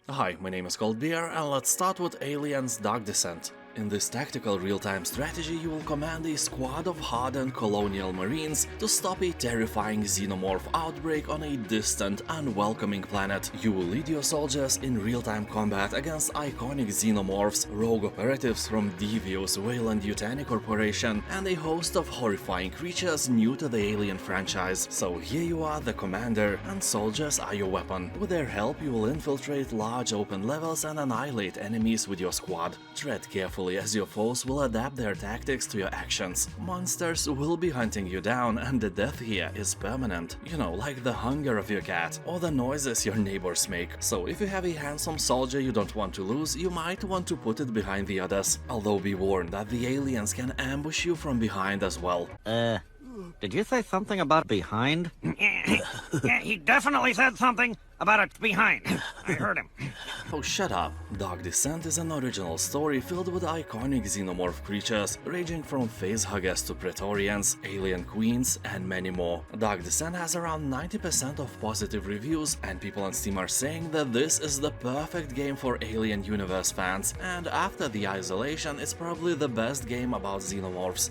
Hi, my name is Coldbeer, and let's start with Aliens Dark Descent. In this tactical real-time strategy, you will command a squad of hardened colonial marines to stop a terrifying xenomorph outbreak on a distant, unwelcoming planet. You will lead your soldiers in real-time combat against iconic xenomorphs, rogue operatives from devious Weyland-Yutani Corporation, and a host of horrifying creatures new to the Alien franchise. So here you are, the commander, and soldiers are your weapon. With their help, you will infiltrate large open levels and annihilate enemies with your squad. Tread carefully as your foes will adapt their tactics to your actions. Monsters will be hunting you down, and the death here is permanent. You know, like the hunger of your cat, or the noises your neighbors make. So if you have a handsome soldier you don't want to lose, you might want to put it behind the others. Although be warned that the aliens can ambush you from behind as well. Did you say something about behind? Yeah, he definitely said something about it behind. I heard him. Oh, shut up. Dark Descent is an original story filled with iconic xenomorph creatures, ranging from facehuggers to Praetorians, alien queens, and many more. Dark Descent has around 90% of positive reviews, and people on Steam are saying that this is the perfect game for Alien Universe fans, and after the isolation, it's probably the best game about xenomorphs.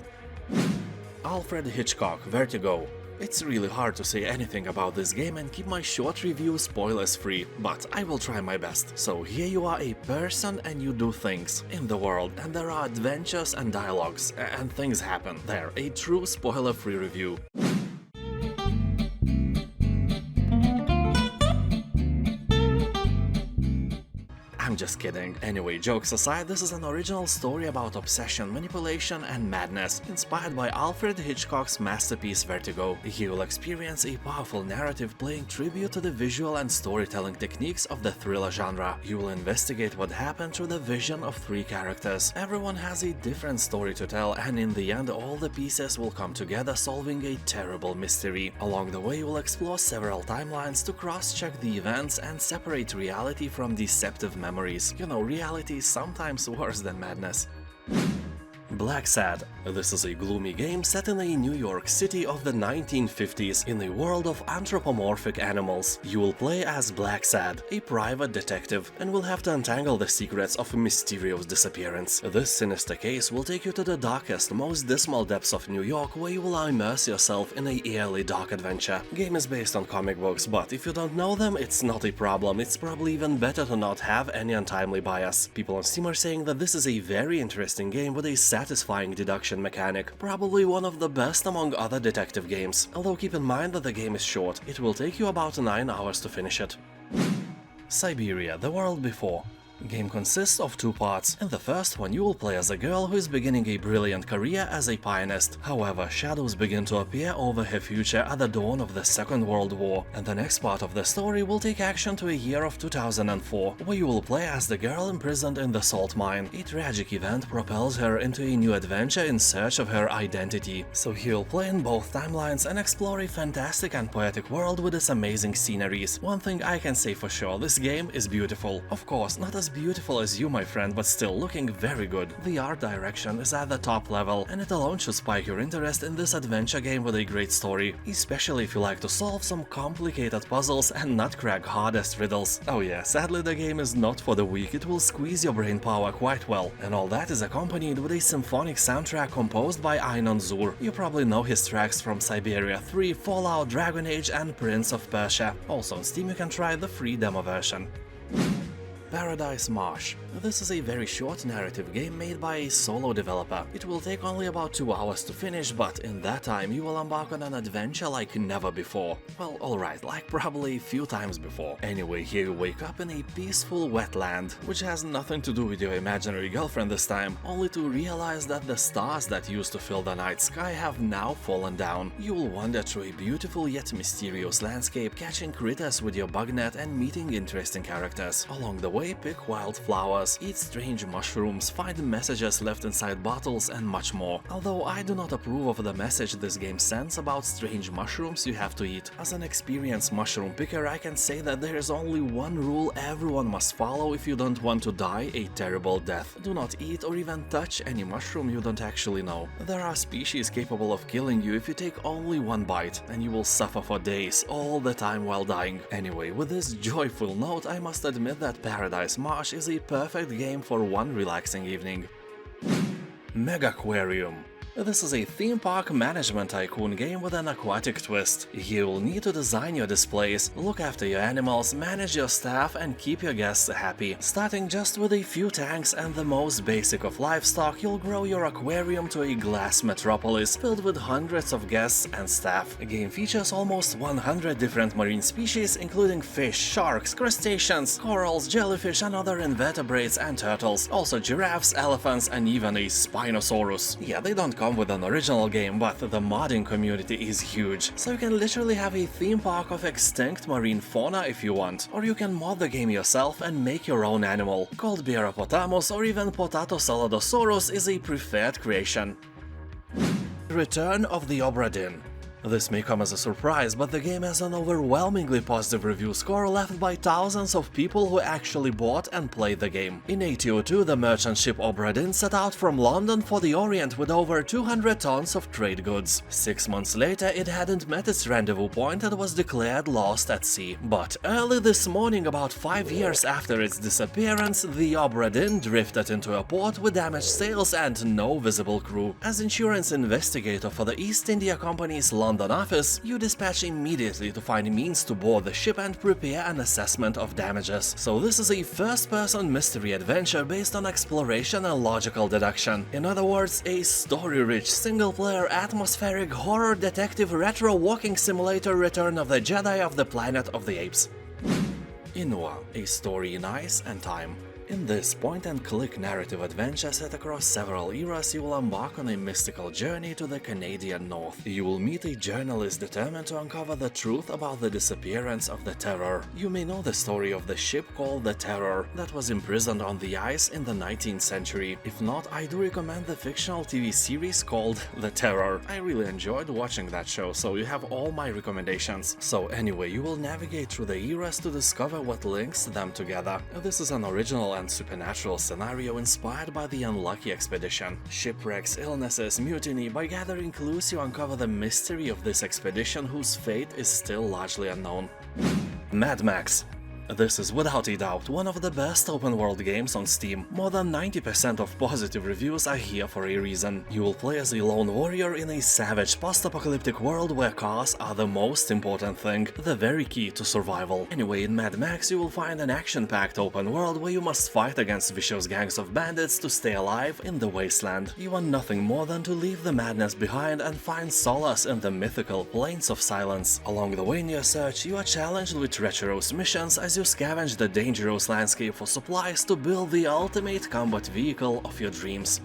Alfred Hitchcock, Vertigo. It's really hard to say anything about this game and keep my short review spoilers free, but I will try my best. So here you are, a person, and you do things in the world, and there are adventures and dialogues, and things happen. There, a true spoiler free review. I'm just kidding. Anyway, jokes aside, this is an original story about obsession, manipulation, and madness, inspired by Alfred Hitchcock's masterpiece Vertigo. You will experience a powerful narrative paying tribute to the visual and storytelling techniques of the thriller genre. You will investigate what happened through the vision of three characters. Everyone has a different story to tell, and in the end, all the pieces will come together, solving a terrible mystery. Along the way, you will explore several timelines to cross-check the events and separate reality from deceptive memories. You know, reality is sometimes worse than madness. Blacksad. This is a gloomy game set in a New York City of the 1950s in a world of anthropomorphic animals. You will play as Blacksad, a private detective, and will have to untangle the secrets of a mysterious disappearance. This sinister case will take you to the darkest, most dismal depths of New York, where you will immerse yourself in a eerily dark adventure. Game is based on comic books, but if you don't know them, it's not a problem. It's probably even better to not have any untimely bias. People on Steam are saying that this is a very interesting game with a satisfying deduction mechanic, probably one of the best among other detective games. Although keep in mind that the game is short, it will take you about 9 hours to finish it. Syberia, the world before. The game consists of 2 parts. In the first one, you will play as a girl who is beginning a brilliant career as a pianist. However, shadows begin to appear over her future at the dawn of the Second World War, and the next part of the story will take action to a year of 2004, where you will play as the girl imprisoned in the salt mine. A tragic event propels her into a new adventure in search of her identity. So you'll play in both timelines and explore a fantastic and poetic world with its amazing sceneries. One thing I can say for sure, this game is beautiful. Of course, not as beautiful as you, my friend, but still looking very good. The art direction is at the top level, and it alone should spike your interest in this adventure game with a great story, especially if you like to solve some complicated puzzles and not crack hardest riddles. Oh yeah, sadly the game is not for the weak, it will squeeze your brain power quite well, and all that is accompanied with a symphonic soundtrack composed by Einon Zur. You probably know his tracks from Syberia 3, Fallout, Dragon Age, and Prince of Persia. Also on Steam you can try the free demo version. Paradise Marsh. This is a very short narrative game made by a solo developer. It will take only about 2 hours to finish, but in that time you will embark on an adventure like never before. Well, alright, like probably a few times before. Anyway, here you wake up in a peaceful wetland, which has nothing to do with your imaginary girlfriend this time, only to realize that the stars that used to fill the night sky have now fallen down. You will wander through a beautiful yet mysterious landscape, catching critters with your bug net and meeting interesting characters. Along the way, pick wild flowers, eat strange mushrooms, find messages left inside bottles, and much more. Although I do not approve of the message this game sends about strange mushrooms you have to eat. As an experienced mushroom picker, I can say that there is only one rule everyone must follow if you don't want to die a terrible death. Do not eat or even touch any mushroom you don't actually know. There are species capable of killing you if you take only one bite, and you will suffer for days, all the time while dying. Anyway, with this joyful note, I must admit that Paradise Paradise Marsh is a perfect game for one relaxing evening. Megaquarium. This is a theme park management tycoon game with an aquatic twist. You will need to design your displays, look after your animals, manage your staff and keep your guests happy. Starting just with a few tanks and the most basic of livestock, you'll grow your aquarium to a glass metropolis filled with hundreds of guests and staff. The game features almost 100 different marine species, including fish, sharks, crustaceans, corals, jellyfish and other invertebrates and turtles. Also giraffes, elephants and even a Spinosaurus. Yeah, they don't come with an original game, but the modding community is huge, so you can literally have a theme park of extinct marine fauna if you want, or you can mod the game yourself and make your own animal. Coldbeeristan or even Potato is a preferred creation. Return of the Obra Dinn. This may come as a surprise, but the game has an overwhelmingly positive review score left by thousands of people who actually bought and played the game. In 1802, the merchant ship Obra Dinn set out from London for the Orient with over 200 tons of trade goods. 6 months later, it hadn't met its rendezvous point and was declared lost at sea. But early this morning, about 5 years after its disappearance, the Obra Dinn drifted into a port with damaged sails and no visible crew. As insurance investigator for the East India Company's London office, you dispatch immediately to find means to board the ship and prepare an assessment of damages. So this is a first-person mystery adventure based on exploration and logical deduction. In other words, a story-rich, single-player, atmospheric, horror detective retro walking simulator Return of the Jedi of the Planet of the Apes. Inua, a story in ice and time. In this point-and-click narrative adventure set across several eras, you will embark on a mystical journey to the Canadian North. You will meet a journalist determined to uncover the truth about the disappearance of the Terror. You may know the story of the ship called the Terror that was imprisoned on the ice in the 19th century. If not, I do recommend the fictional TV series called The Terror. I really enjoyed watching that show, so you have all my recommendations. So anyway, you will navigate through the eras to discover what links them together. This is an original and supernatural scenario inspired by the Unlucky Expedition. Shipwrecks, illnesses, mutiny. By gathering clues, you uncover the mystery of this expedition whose fate is still largely unknown. Mad Max. This is without a doubt one of the best open-world games on Steam. More than 90% of positive reviews are here for a reason. You will play as a lone warrior in a savage post-apocalyptic world where cars are the most important thing, the very key to survival. Anyway, in Mad Max you will find an action-packed open world where you must fight against vicious gangs of bandits to stay alive in the wasteland. You want nothing more than to leave the madness behind and find solace in the mythical Plains of Silence. Along the way in your search, you are challenged with treacherous missions as you scavenge the dangerous landscape for supplies to build the ultimate combat vehicle of your dreams.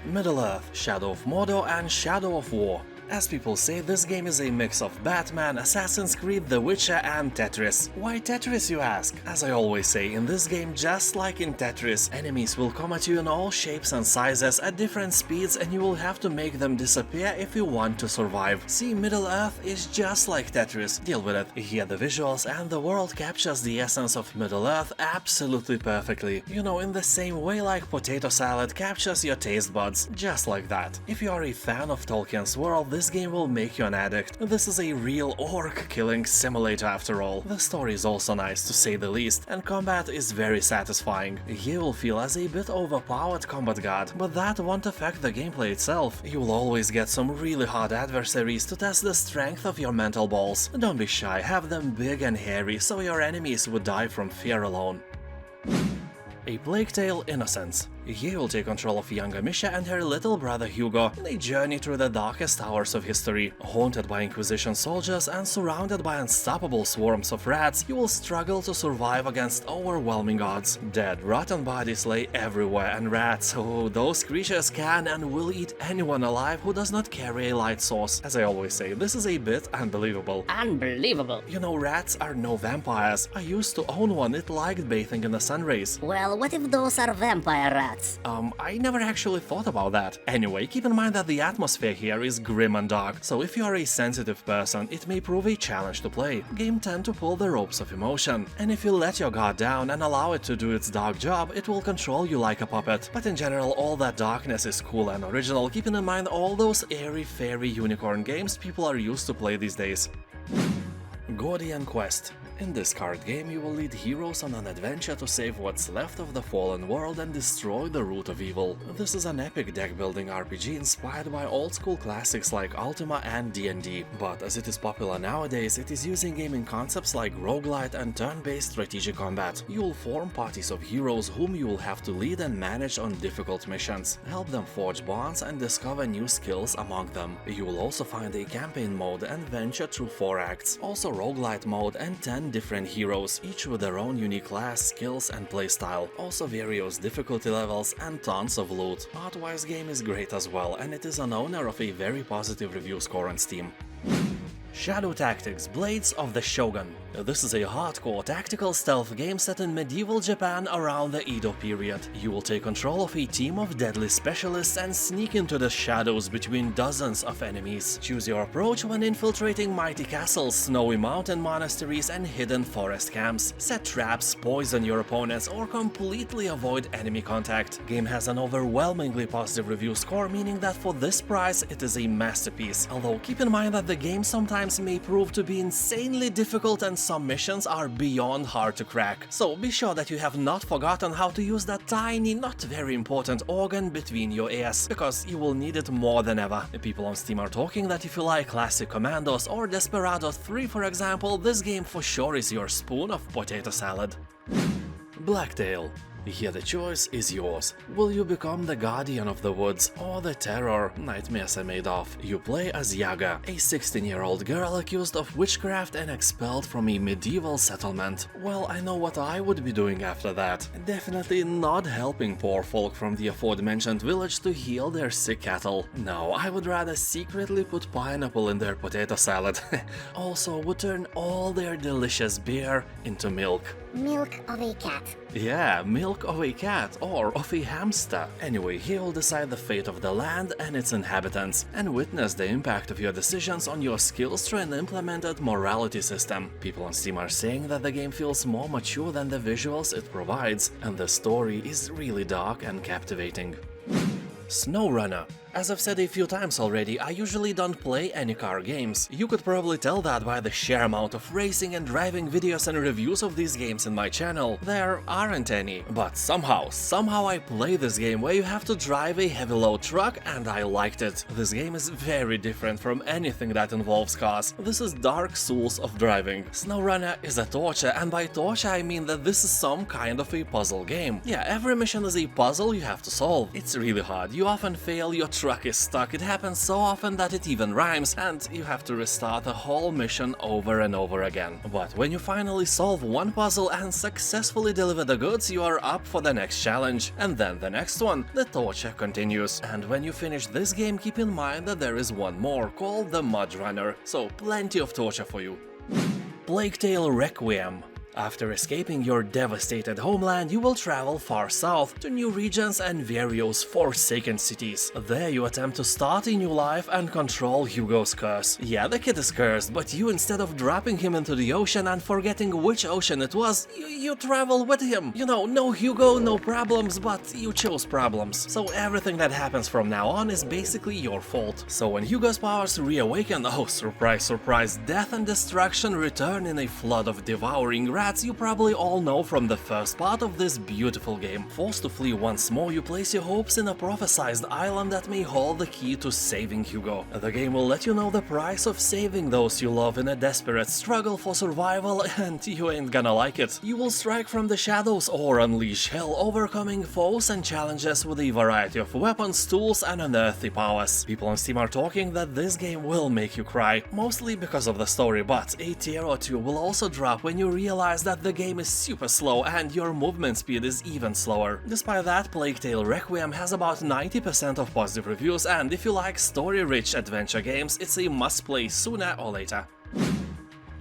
Middle-earth, Shadow of Mordor and Shadow of War. As people say, this game is a mix of Batman, Assassin's Creed, The Witcher and Tetris. Why Tetris, you ask? As I always say, in this game, just like in Tetris, enemies will come at you in all shapes and sizes at different speeds and you will have to make them disappear if you want to survive. See, Middle-earth is just like Tetris. Deal with it. Here the visuals and the world captures the essence of Middle-earth absolutely perfectly. You know, in the same way like potato salad captures your taste buds. Just like that. If you are a fan of Tolkien's world, this game will make you an addict. This is a real orc-killing simulator after all. The story is also nice to say the least, and combat is very satisfying. You will feel as a bit overpowered combat god, but that won't affect the gameplay itself. You will always get some really hard adversaries to test the strength of your mental balls. Don't be shy, have them big and hairy so your enemies would die from fear alone. A BLACKTAIL Innocence. You will take control of young Amisha and her little brother Hugo in a journey through the darkest hours of history. Haunted by Inquisition soldiers and surrounded by unstoppable swarms of rats, you will struggle to survive against overwhelming odds. Dead, rotten bodies lay everywhere and rats, oh, those creatures can and will eat anyone alive who does not carry a light source. As I always say, this is a bit unbelievable. Unbelievable. You know, rats are no vampires. I used to own one, it liked bathing in the sun rays. Well, what if those are vampire rats? I never actually thought about that. Anyway, keep in mind that the atmosphere here is grim and dark, so if you are a sensitive person, it may prove a challenge to play. Game tend to pull the ropes of emotion, and if you let your guard down and allow it to do its dark job, it will control you like a puppet. But in general, all that darkness is cool and original, keeping in mind all those airy fairy unicorn games people are used to play these days. Gordian Quest. In this card game, you will lead heroes on an adventure to save what's left of the fallen world and destroy the root of evil. This is an epic deck-building RPG inspired by old-school classics like Ultima and D&D, but as it is popular nowadays, it is using gaming concepts like roguelite and turn-based strategic combat. You will form parties of heroes whom you will have to lead and manage on difficult missions, help them forge bonds and discover new skills among them. You will also find a campaign mode and venture through 4 acts, also roguelite mode and 10 different heroes, each with their own unique class, skills and playstyle, also various difficulty levels and tons of loot. Art-wise, game is great as well, and it is an owner of a very positive review score on Steam. Shadow Tactics: Blades of the Shogun. This is a hardcore tactical stealth game set in medieval Japan around the Edo period. You will take control of a team of deadly specialists and sneak into the shadows between dozens of enemies. Choose your approach when infiltrating mighty castles, snowy mountain monasteries and hidden forest camps. Set traps, poison your opponents or completely avoid enemy contact. Game has an overwhelmingly positive review score, meaning that for this price it is a masterpiece, although keep in mind that the game sometimes may prove to be insanely difficult and some missions are beyond hard to crack. So be sure that you have not forgotten how to use that tiny, not very important organ between your ears, because you will need it more than ever. People on Steam are talking that if you like classic Commandos or Desperados 3 for example, this game for sure is your spoon of potato salad. BLACKTAIL. Here the choice is yours. Will you become the guardian of the woods or the terror nightmares are made of? You play as Yaga, a 16-year-old girl accused of witchcraft and expelled from a medieval settlement. Well, I know what I would be doing after that. Definitely not helping poor folk from the aforementioned village to heal their sick cattle. No, I would rather secretly put pineapple in their potato salad. Also would turn all their delicious beer into milk. Milk of a cat. Yeah, milk of a cat or of a hamster. Anyway, he will decide the fate of the land and its inhabitants, and witness the impact of your decisions on your skills through an implemented morality system. People on Steam are saying that the game feels more mature than the visuals it provides, and the story is really dark and captivating. SnowRunner. As I've said a few times already, I usually don't play any car games. You could probably tell that by the sheer amount of racing and driving videos and reviews of these games in my channel. There aren't any. But somehow I play this game where you have to drive a heavy load truck and I liked it. This game is very different from anything that involves cars. This is Dark Souls of driving. SnowRunner is a torture, and by torture I mean that this is some kind of a puzzle game. Yeah, every mission is a puzzle you have to solve. It's really hard. You often fail, your truck is stuck, it happens so often that it even rhymes, and you have to restart the whole mission over and over again. But when you finally solve one puzzle and successfully deliver the goods, you are up for the next challenge, and then the next one. The torture continues, and when you finish this game, keep in mind that there is one more, called the Mud Runner, so plenty of torture for you. BLACKTAIL Requiem. After escaping your devastated homeland, you will travel far south to new regions and various forsaken cities. There you attempt to start a new life and control Hugo's curse. Yeah, the kid is cursed, but you, instead of dropping him into the ocean and forgetting which ocean it was, you travel with him. You know, no Hugo, no problems, but you chose problems. So everything that happens from now on is basically your fault. So when Hugo's powers reawaken, oh surprise, surprise, death and destruction return in a flood of devouring rats you probably all know from the first part of this beautiful game. Forced to flee once more, you place your hopes in a prophesized island that may hold the key to saving Hugo. The game will let you know the price of saving those you love in a desperate struggle for survival, and you ain't gonna like it. You will strike from the shadows or unleash hell, overcoming foes and challenges with a variety of weapons, tools and unearthly powers. People on Steam are talking that this game will make you cry, mostly because of the story, but a tear or two will also drop when you realize that the game is super slow and your movement speed is even slower. Despite that, BLACKTAIL Requiem has about 90% of positive reviews, and if you like story-rich adventure games, it's a must-play sooner or later.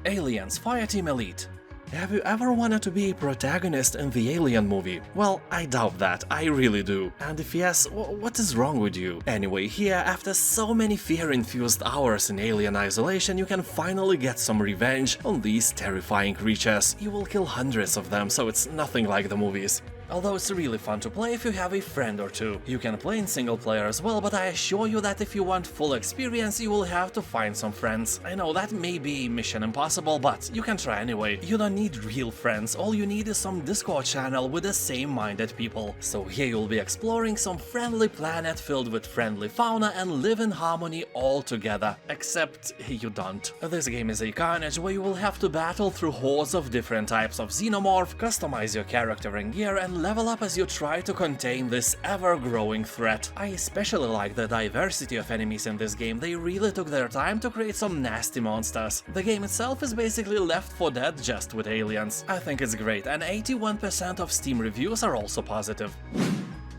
Aliens Fireteam Elite. Have you ever wanted to be a protagonist in the Alien movie? Well, I doubt that, I really do. And if yes, what is wrong with you? Anyway, here, after so many fear-infused hours in alien isolation, you can finally get some revenge on these terrifying creatures. You will kill hundreds of them, so it's nothing like the movies. although it's really fun to play if you have a friend or two. You can play in single player as well, but I assure you that if you want full experience, you will have to find some friends. I know that may be mission impossible, but you can try anyway. You don't need real friends, all you need is some Discord channel with the same-minded people. So here you'll be exploring some friendly planet filled with friendly fauna and live in harmony all together. Except you don't. This game is a carnage where you will have to battle through hordes of different types of xenomorph, customize your character and gear, and level up as you try to contain this ever-growing threat. I especially like the diversity of enemies in this game. They really took their time to create some nasty monsters. The game itself is basically Left 4 Dead just with aliens. I think it's great, and 81% of Steam reviews are also positive.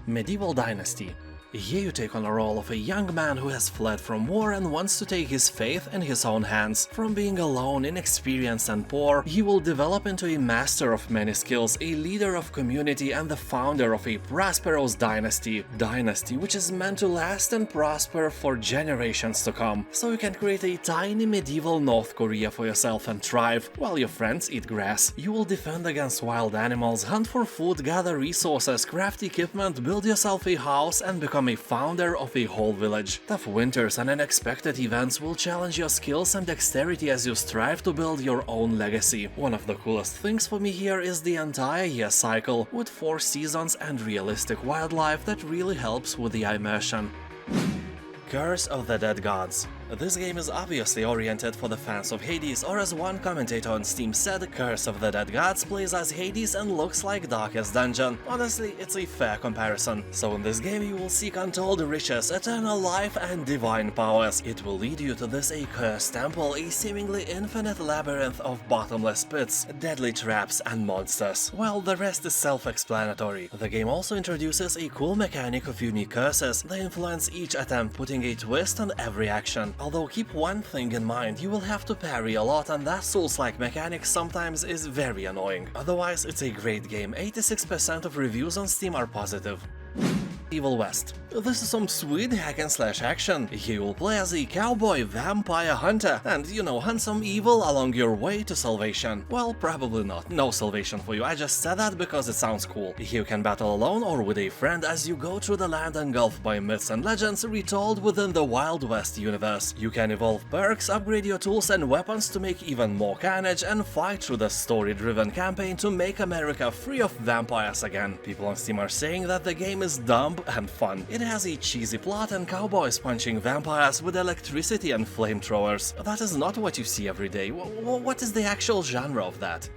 Medieval Dynasty. Here you take on the role of a young man who has fled from war and wants to take his fate in his own hands. From being alone, inexperienced and poor, he will develop into a master of many skills, a leader of community and the founder of a prosperous dynasty. Dynasty which is meant to last and prosper for generations to come. So you can create a tiny medieval North Korea for yourself and thrive, while your friends eat grass. You will defend against wild animals, hunt for food, gather resources, craft equipment, build yourself a house and become a founder of a whole village. Tough winters and unexpected events will challenge your skills and dexterity as you strive to build your own legacy. One of the coolest things for me here is the entire year cycle, with 4 seasons and realistic wildlife that really helps with the immersion. Curse of the Dead Gods. This game is obviously oriented for the fans of Hades, or as one commentator on Steam said, Curse of the Dead Gods plays as Hades and looks like Darkest Dungeon. Honestly, it's a fair comparison. So in this game you will seek untold riches, eternal life and divine powers. It will lead you to this accursed temple, a seemingly infinite labyrinth of bottomless pits, deadly traps and monsters. Well, the rest is self-explanatory. The game also introduces a cool mechanic of unique curses. They influence each attempt, putting a twist on every action. Although keep one thing in mind, you will have to parry a lot, and that Souls-like mechanic sometimes is very annoying. Otherwise, it's a great game. 86% of reviews on Steam are positive. Evil West. This is some sweet hack-and-slash action. Here you will play as a cowboy vampire hunter and, you know, hunt some evil along your way to salvation. Well, probably not. No salvation for you. I just said that because it sounds cool. Here you can battle alone or with a friend as you go through the land engulfed by myths and legends retold within the Wild West universe. You can evolve perks, upgrade your tools and weapons to make even more carnage, and fight through the story-driven campaign to make America free of vampires again. People on Steam are saying that the game is dumb and fun. It has a cheesy plot and cowboys punching vampires with electricity and flamethrowers. That is not what you see every day. What is the actual genre of that?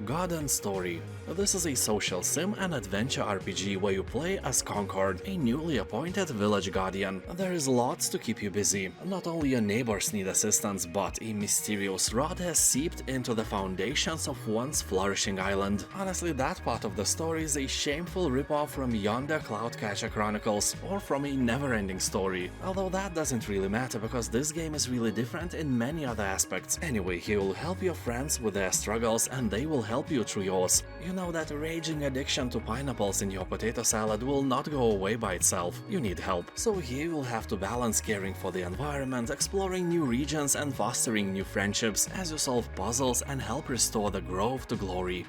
God and Story. This is a social sim and adventure RPG where you play as Concord, a newly appointed village guardian. There is lots to keep you busy. Not only your neighbors need assistance, but a mysterious rot has seeped into the foundations of once flourishing island. Honestly, that part of the story is a shameful ripoff from Yonder Cloudcatcher Chronicles, or from a never-ending story. Although that doesn't really matter because this game is really different in many other aspects. Anyway, he will help your friends with their struggles and they will help you through yours. You know that raging addiction to pineapples in your potato salad will not go away by itself. You need help. So here you will have to balance caring for the environment, exploring new regions and fostering new friendships as you solve puzzles and help restore the grove to glory.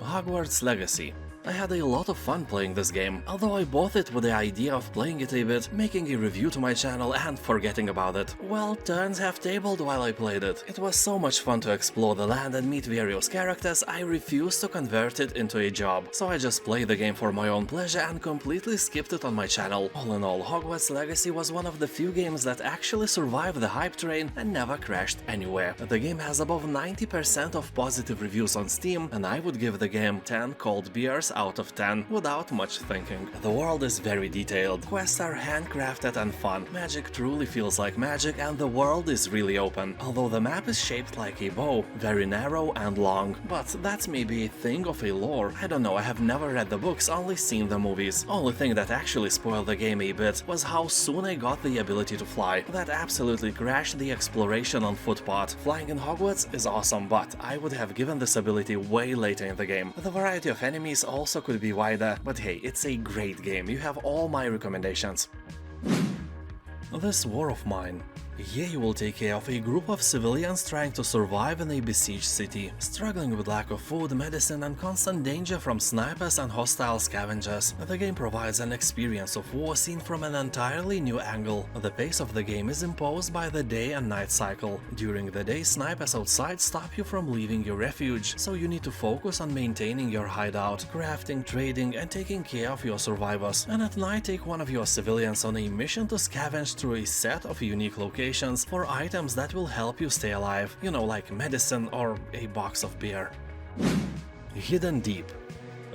Hogwarts Legacy. I had a lot of fun playing this game, although I bought it with the idea of playing it a bit, making a review to my channel and forgetting about it. Well, turns have tabled while I played it. It was so much fun to explore the land and meet various characters, I refused to convert it into a job. So I just played the game for my own pleasure and completely skipped it on my channel. All in all, Hogwarts Legacy was one of the few games that actually survived the hype train and never crashed anywhere. The game has above 90% of positive reviews on Steam, and I would give the game 10 cold beers out of 10 without much thinking. The world is very detailed, quests are handcrafted and fun, magic truly feels like magic, and the world is really open, although the map is shaped like a bow, very narrow and long. But that's maybe a thing of a lore. I don't know, I have never read the books, only seen the movies. Only thing that actually spoiled the game a bit was how soon I got the ability to fly. That absolutely crashed the exploration on foot part. Flying in Hogwarts is awesome, but I would have given this ability way later in the game. The variety of enemies also could be wider, but hey, it's a great game. You have all my recommendations. This War of Mine. Here you will take care of a group of civilians trying to survive in a besieged city, struggling with lack of food, medicine and constant danger from snipers and hostile scavengers. The game provides an experience of war seen from an entirely new angle. The pace of the game is imposed by the day and night cycle. During the day, snipers outside stop you from leaving your refuge, so you need to focus on maintaining your hideout, crafting, trading and taking care of your survivors. And at night, take one of your civilians on a mission to scavenge through a set of unique locations for items that will help you stay alive, you know, like medicine or a box of beer. Hidden Deep.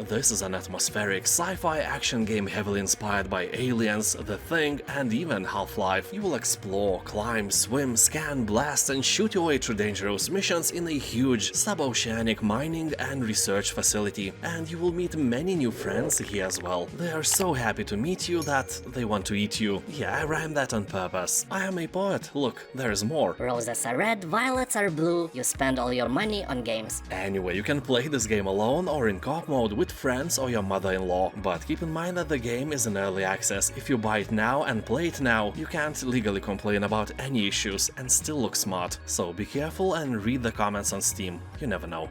This is an atmospheric sci-fi action game heavily inspired by Aliens, The Thing, and even Half-Life. You will explore, climb, swim, scan, blast, and shoot your way through dangerous missions in a huge sub-oceanic mining and research facility. And you will meet many new friends here as well. They are so happy to meet you that they want to eat you. Yeah, I rhymed that on purpose. I am a poet. Look, there's more. Roses are red, violets are blue. You spend all your money on games. Anyway, you can play this game alone or in co-op mode with friends or your mother-in-law, but keep in mind that the game is in early access. If you buy it now and play it now, you can't legally complain about any issues and still look smart. So be careful and read the comments on Steam, you never know.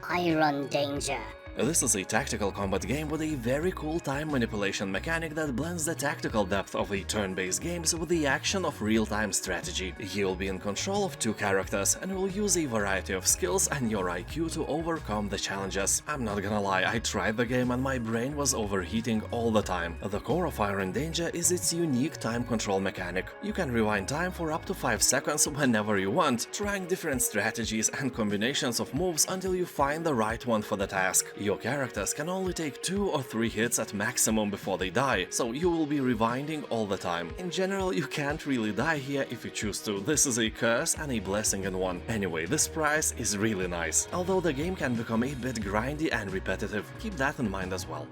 Iron Danger. This is a tactical combat game with a very cool time manipulation mechanic that blends the tactical depth of a turn-based games with the action of real-time strategy. You'll be in control of two characters and will use a variety of skills and your IQ to overcome the challenges. I'm not gonna lie, I tried the game and my brain was overheating all the time. The core of Iron Danger is its unique time control mechanic. You can rewind time for up to 5 seconds whenever you want, trying different strategies and combinations of moves until you find the right one for the task. Your characters can only take 2 or 3 hits at maximum before they die, so you will be rewinding all the time. In general, you can't really die here if you choose to. This is a curse and a blessing in one. Anyway, this price is really nice, although the game can become a bit grindy and repetitive. Keep that in mind as well.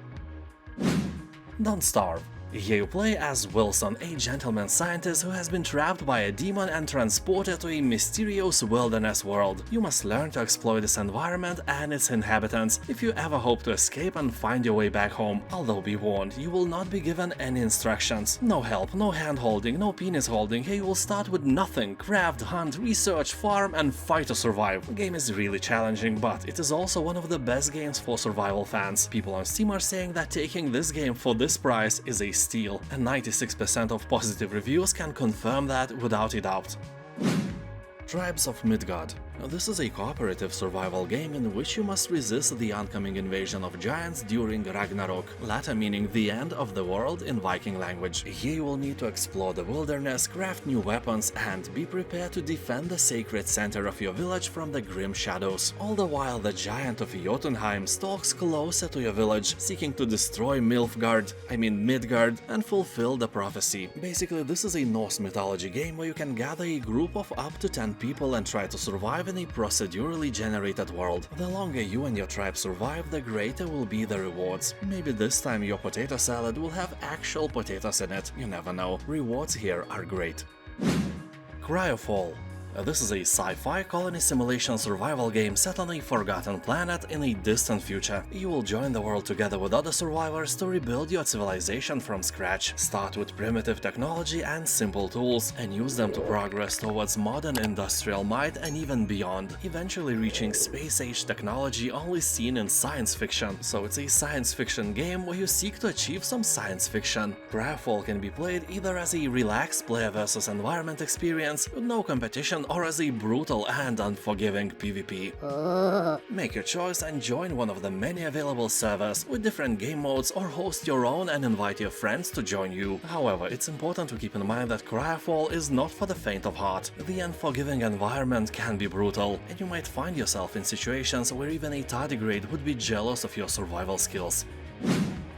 Don't Starve. Here you play as Wilson, a gentleman scientist who has been trapped by a demon and transported to a mysterious wilderness world. You must learn to exploit this environment and its inhabitants if you ever hope to escape and find your way back home. Although be warned, you will not be given any instructions. No help, no hand holding, no penis holding. Here you will start with nothing. Craft, hunt, research, farm and fight to survive. The game is really challenging, but it is also one of the best games for survival fans. People on Steam are saying that taking this game for this price is a steal, and 96% of positive reviews can confirm that without a doubt. Tribes of Midgard. This is a cooperative survival game in which you must resist the oncoming invasion of giants during Ragnarok, latter meaning the end of the world in Viking language. Here you will need to explore the wilderness, craft new weapons, and be prepared to defend the sacred center of your village from the grim shadows. All the while the giant of Jotunheim stalks closer to your village, seeking to destroy Midgard, and fulfill the prophecy. Basically, this is a Norse mythology game where you can gather a group of up to 10 people and try to survive in a procedurally generated world. The longer you and your tribe survive, the greater will be the rewards. Maybe this time your potato salad will have actual potatoes in it, you never know. Rewards here are great. CryoFall. This is a sci-fi colony simulation survival game set on a forgotten planet in a distant future. You will join the world together with other survivors to rebuild your civilization from scratch. Start with primitive technology and simple tools, and use them to progress towards modern industrial might and even beyond, eventually reaching space-age technology only seen in science fiction. So it's a science fiction game where you seek to achieve some science fiction. CryoFall can be played either as a relaxed player versus environment experience with no competition, or as a brutal and unforgiving PvP. Make your choice and join one of the many available servers with different game modes, or host your own and invite your friends to join you. However, it's important to keep in mind that CryoFall is not for the faint of heart. The unforgiving environment can be brutal, and you might find yourself in situations where even a tardigrade would be jealous of your survival skills.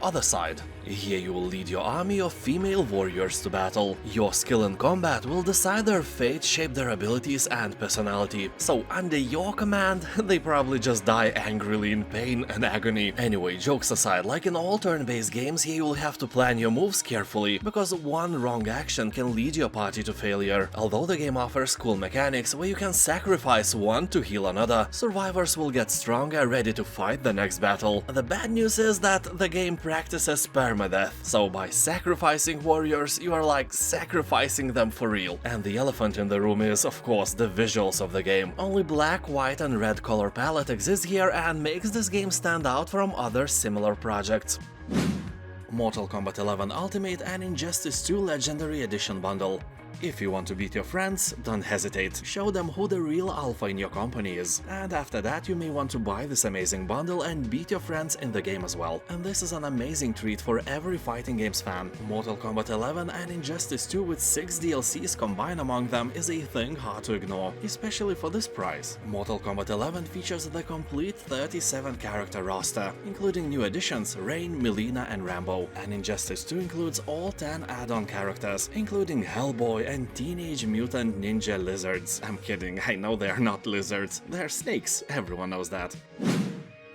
Othercide. Here you will lead your army of female warriors to battle. Your skill in combat will decide their fate, shape their abilities and personality. So under your command, they probably just die angrily in pain and agony. Anyway, jokes aside, like in all turn-based games, here you will have to plan your moves carefully, because one wrong action can lead your party to failure. Although the game offers cool mechanics where you can sacrifice one to heal another, survivors will get stronger, ready to fight the next battle. The bad news is that the game practices permanent permadeath. So by sacrificing warriors, you are like sacrificing them for real. And the elephant in the room is, of course, the visuals of the game. Only black, white and red color palette exists here and makes this game stand out from other similar projects. Mortal Kombat 11 Ultimate and Injustice 2 Legendary Edition bundle. If you want to beat your friends, don't hesitate, show them who the real alpha in your company is, and after that you may want to buy this amazing bundle and beat your friends in the game as well. And this is an amazing treat for every fighting games fan. Mortal Kombat 11 and Injustice 2 with 6 DLCs combined among them is a thing hard to ignore, especially for this price. Mortal Kombat 11 features the complete 37 character roster, including new additions Rain, Mileena and Rambo, and Injustice 2 includes all 10 add-on characters, including Hellboy and Teenage Mutant Ninja Lizards. I'm kidding, I know they're not lizards, they're snakes, everyone knows that.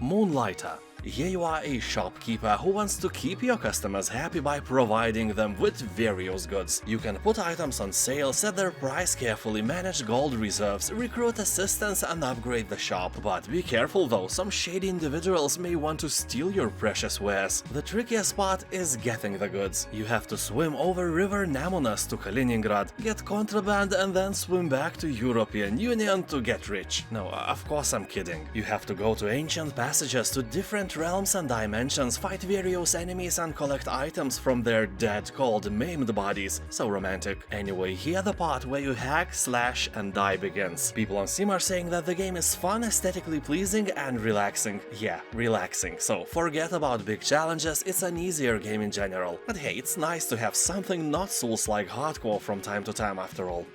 Moonlighter. Here you are a shopkeeper who wants to keep your customers happy by providing them with various goods. You can put items on sale, set their price carefully, manage gold reserves, recruit assistants and upgrade the shop. But be careful though, some shady individuals may want to steal your precious wares. The trickiest part is getting the goods. You have to swim over River Nemunas to Kaliningrad, get contraband and then swim back to European Union to get rich. No, of course I'm kidding. You have to go to ancient passages to different realms and dimensions, fight various enemies and collect items from their dead, cold, maimed bodies. So romantic. Anyway, here the part where you hack, slash and die begins. People on Steam are saying that the game is fun, aesthetically pleasing and relaxing. Yeah, relaxing. So forget about big challenges, it's an easier game in general. But hey, it's nice to have something not Souls-like hardcore from time to time after all.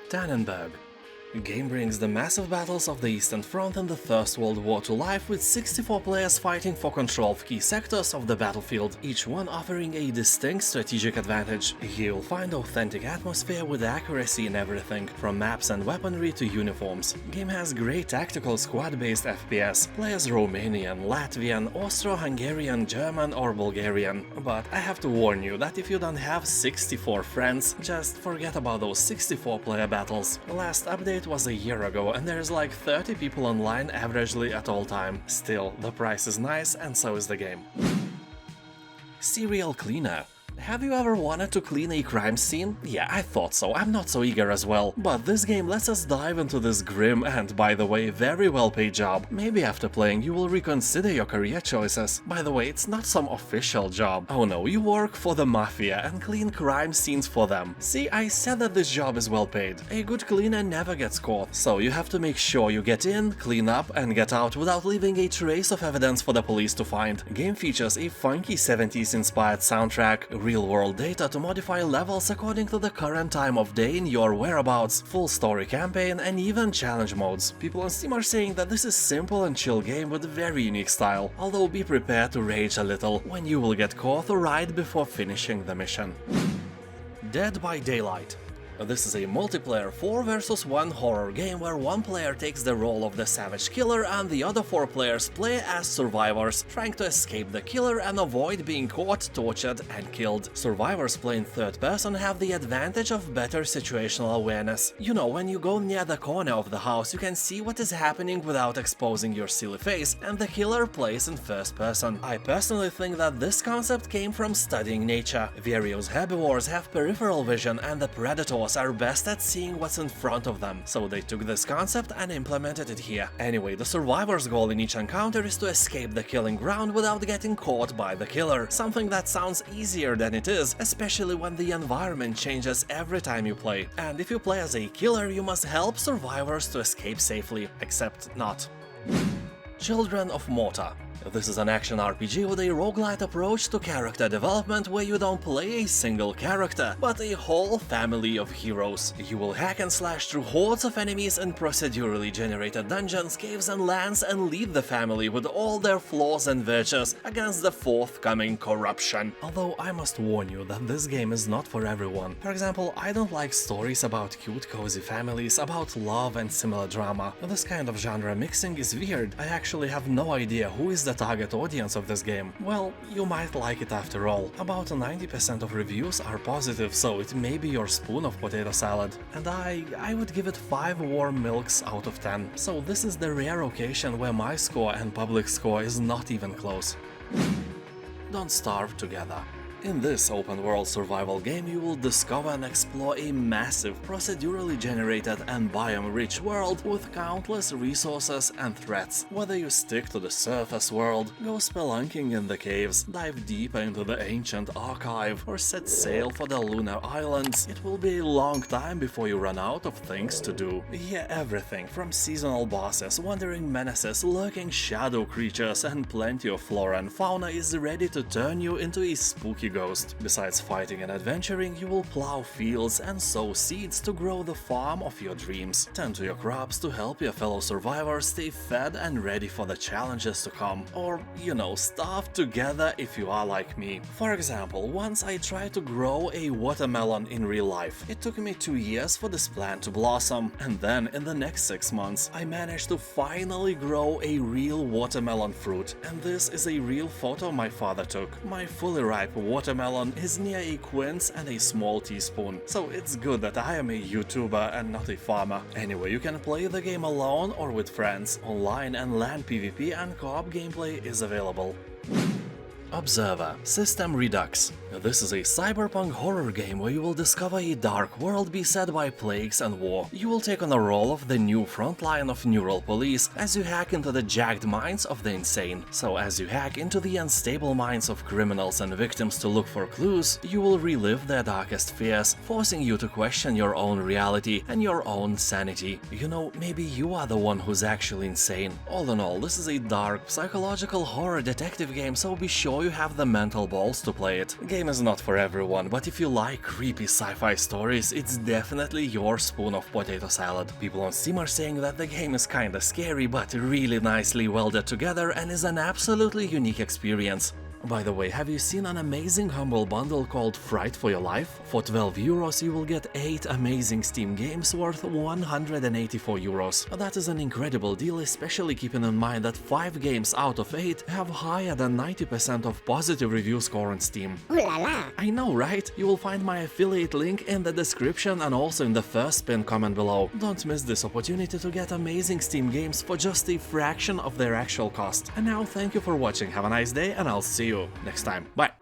Tannenberg. The game brings the massive battles of the Eastern Front and the First World War to life with 64 players fighting for control of key sectors of the battlefield, each one offering a distinct strategic advantage. Here you'll find authentic atmosphere with accuracy in everything, from maps and weaponry to uniforms. The game has great tactical squad-based FPS, players Romanian, Latvian, Austro-Hungarian, German or Bulgarian. But I have to warn you that if you don't have 64 friends, just forget about those 64 player battles. The last update was a year ago and there's like 30 people online averagely at all time. Still, the price is nice and so is the game. Serial Cleaner. Have you ever wanted to clean a crime scene? Yeah, I thought so, I'm not so eager as well. But this game lets us dive into this grim and, by the way, very well paid job. Maybe after playing you will reconsider your career choices. By the way, it's not some official job. Oh no, you work for the mafia and clean crime scenes for them. See, I said that this job is well paid. A good cleaner never gets caught, so you have to make sure you get in, clean up and get out without leaving a trace of evidence for the police to find. The game features a funky 70s inspired soundtrack, real-world data to modify levels according to the current time of day in your whereabouts, full story campaign and even challenge modes. People on Steam are saying that this is simple and chill game with a very unique style, although be prepared to rage a little when you will get caught right before finishing the mission. Dead by Daylight. This is a multiplayer 4 vs 1 horror game where one player takes the role of the savage killer and the other 4 players play as survivors, trying to escape the killer and avoid being caught, tortured and killed. Survivors playing third person have the advantage of better situational awareness. You know, when you go near the corner of the house you can see what is happening without exposing your silly face, and the killer plays in first person. I personally think that this concept came from studying nature. Various herbivores have peripheral vision and the predators are best at seeing what's in front of them, so they took this concept and implemented it here. Anyway, the survivor's goal in each encounter is to escape the killing ground without getting caught by the killer, something that sounds easier than it is, especially when the environment changes every time you play. And if you play as a killer, you must help survivors to escape safely, except not. Children of Morta. This is an action RPG with a roguelite approach to character development where you don't play a single character, but a whole family of heroes. You will hack and slash through hordes of enemies in procedurally generated dungeons, caves and lands and lead the family with all their flaws and virtues against the forthcoming corruption. Although I must warn you that this game is not for everyone. For example, I don't like stories about cute cozy families, about love and similar drama. This kind of genre mixing is weird. I actually have no idea who is the target audience of this game. Well, you might like it after all. About 90% of reviews are positive, so it may be your spoon of potato salad. And I would give it 5 warm milks out of 10. So this is the rare occasion where my score and public score is not even close. don't starve together. In this open-world survival game, you will discover and explore a massive, procedurally generated and biome-rich world with countless resources and threats. Whether you stick to the surface world, go spelunking in the caves, dive deeper into the ancient archive, or set sail for the lunar islands, it will be a long time before you run out of things to do. Yeah, everything from seasonal bosses, wandering menaces, lurking shadow creatures, and plenty of flora and fauna is ready to turn you into a spooky ghost. Besides fighting and adventuring, you will plow fields and sow seeds to grow the farm of your dreams. Tend to your crops to help your fellow survivors stay fed and ready for the challenges to come. Or, you know, starve together if you are like me. For example, once I tried to grow a watermelon in real life. It took me 2 years for this plant to blossom, and then in the next 6 months I managed to finally grow a real watermelon fruit. And this is a real photo my father took. My fully ripe watermelon is near a quince and a small teaspoon, so it's good that I am a YouTuber and not a farmer. Anyway, you can play the game alone or with friends. Online and LAN PvP and co-op gameplay is available. Observer, System Redux. This is a cyberpunk horror game where you will discover a dark world beset by plagues and war. You will take on the role of the new frontline of neural police as you hack into the jagged minds of the insane. So as you hack into the unstable minds of criminals and victims to look for clues, you will relive their darkest fears, forcing you to question your own reality and your own sanity. You know, maybe you are the one who's actually insane. All in all, this is a dark, psychological horror detective game, so be sure you have the mental balls to play it. The game is not for everyone, but if you like creepy sci-fi stories, it's definitely your spoon of potato salad. People on Steam are saying that the game is kinda scary, but really nicely welded together and is an absolutely unique experience. By the way, have you seen an amazing humble bundle called Fright for Your Life? For 12 euros you will get 8 amazing Steam games worth 184 euros. That is an incredible deal, especially keeping in mind that 5 games out of 8 have higher than 90% of positive review score on Steam. Ooh la la! I know, right? You will find my affiliate link in the description and also in the first pinned comment below. Don't miss this opportunity to get amazing Steam games for just a fraction of their actual cost. And now thank you for watching, have a nice day, and I'll see you next time. Bye!